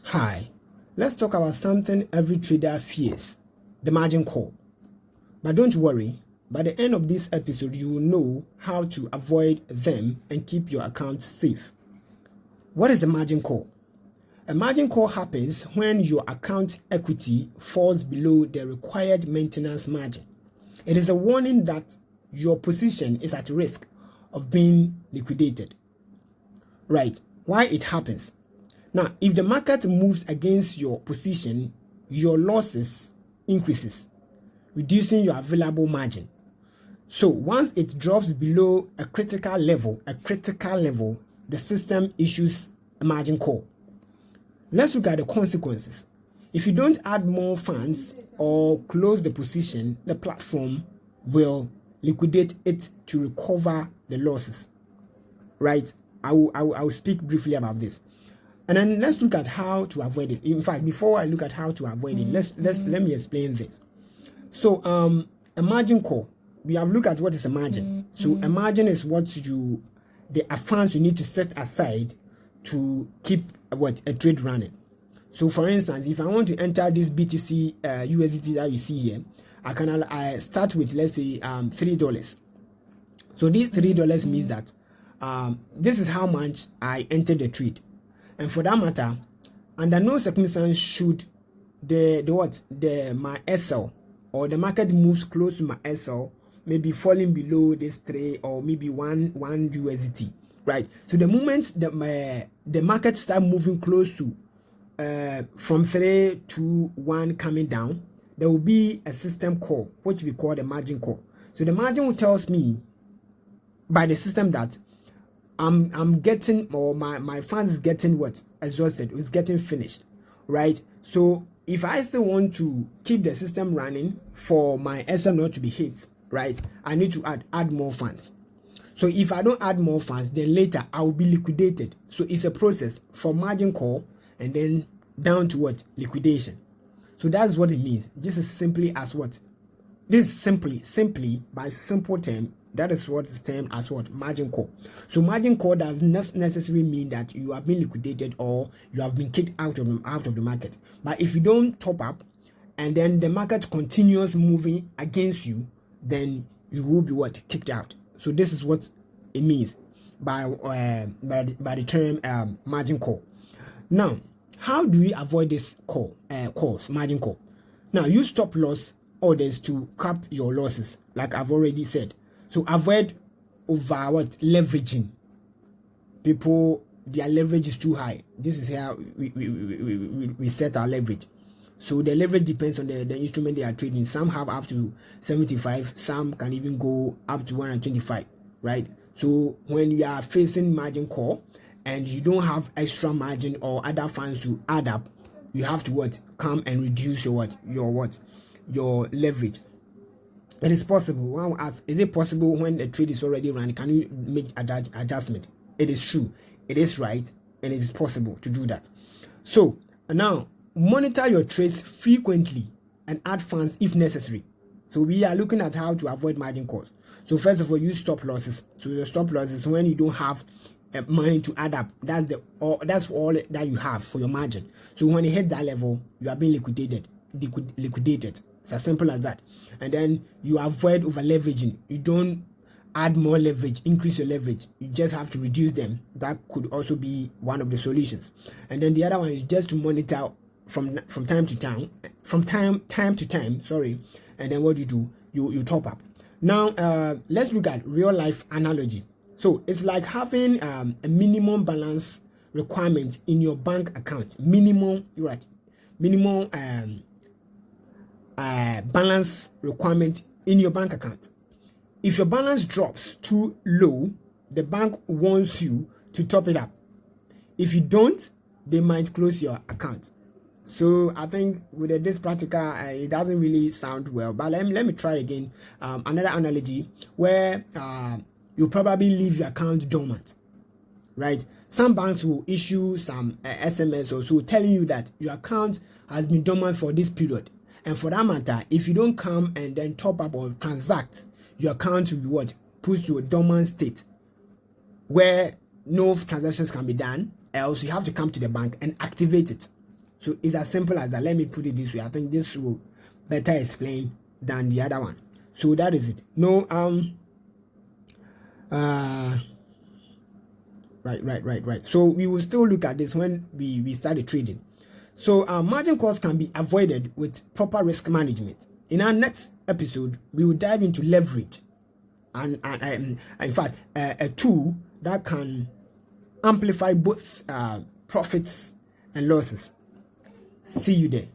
Hi, let's talk about something every trader fears, the margin call. But don't worry, by the end of this episode, you will know how to avoid them and keep your account safe. What is a margin call? A margin call happens when your account equity falls below the required maintenance margin. It is a warning that your position is at risk of being liquidated. Right, why it happens? Now, if the market moves against your position, your losses increases, reducing your available margin. So once it drops below a critical level, the system issues a margin call. Let's look at the consequences. If you don't add more funds or close the position, the platform will liquidate it to recover the losses. Right? I will speak briefly about this. And then let's look at how to avoid it. In fact, before I look at how to avoid it, let me explain this. So a margin call. We have looked at what is a margin. So a margin is the funds you need to set aside to keep a trade running. So for instance, if I want to enter this BTC USDT that you see here, I start with, let's say, $3. So this $3 means that this is how much I entered the trade. And for that matter, under no circumstance should my SL or the market moves close to my SL, maybe falling below this 3 or maybe one USDT, right? So the moment the market start moving close to from 3 to 1 coming down, there will be a system call, which we call the margin call. So the margin tells me by the system that I'm getting, or my funds is getting exhausted, it's getting finished, right? So if I still want to keep the system running for my SL not to be hit, right, I need to add more funds. So if I don't add more funds, then later I will be liquidated. So it's a process from margin call and then down to liquidation. So that's what it means. This is simply as this is simply by simple term. That is what is termed as margin call. So margin call does not necessarily mean that you have been liquidated or you have been kicked out of the market. But if you don't top up and then the market continues moving against you, then you will be kicked out. So this is what it means by the term margin call. Now, how do we avoid this margin call? Now, use stop loss orders to cap your losses, like I've already said. So avoid leveraging. People, their leverage is too high. This is how we set our leverage. So the leverage depends on the instrument they are trading. Some have up to 75, some can even go up to 125, right? So when you are facing margin call and you don't have extra margin or other funds to add up, you have to come and reduce your leverage. It is possible. One will ask, is it possible when the trade is already running? Can you make adjustment? It is true. It is right. And it is possible to do that. So now monitor your trades frequently and add funds if necessary. So we are looking at how to avoid margin calls. So first of all, use stop losses. So the stop loss is when you don't have money to add up. That's all that you have for your margin. So when it hits that level, you are being liquidated. It's as simple as that. And then you avoid over leveraging. You don't add more leverage, increase your leverage. You just have to reduce them. That could also be one of the solutions. And then the other one is just to monitor from time to time. And then what do? You top up. Now let's look at real life analogy. So it's like having a minimum balance requirement in your bank account. Minimum balance requirement in your bank account. If your balance drops too low, the bank wants you to top it up. If you don't, they might close your account. So I think with this practical, it doesn't really sound well. But let me try again. Another analogy where you probably leave your account dormant, right? Some banks will issue some SMS or so telling you that your account has been dormant for this period. And for that matter, if you don't come and then top up or transact, your account will be pushed to a dormant state where no transactions can be done, else you have to come to the bank and activate it. So it's as simple as that. Let me put it this way. I think this will better explain than the other one. So that is it. No, right. So we will still look at this when we started trading. So margin calls can be avoided with proper risk management. In our next episode, we will dive into leverage and in fact a tool that can amplify both profits and losses. See you there.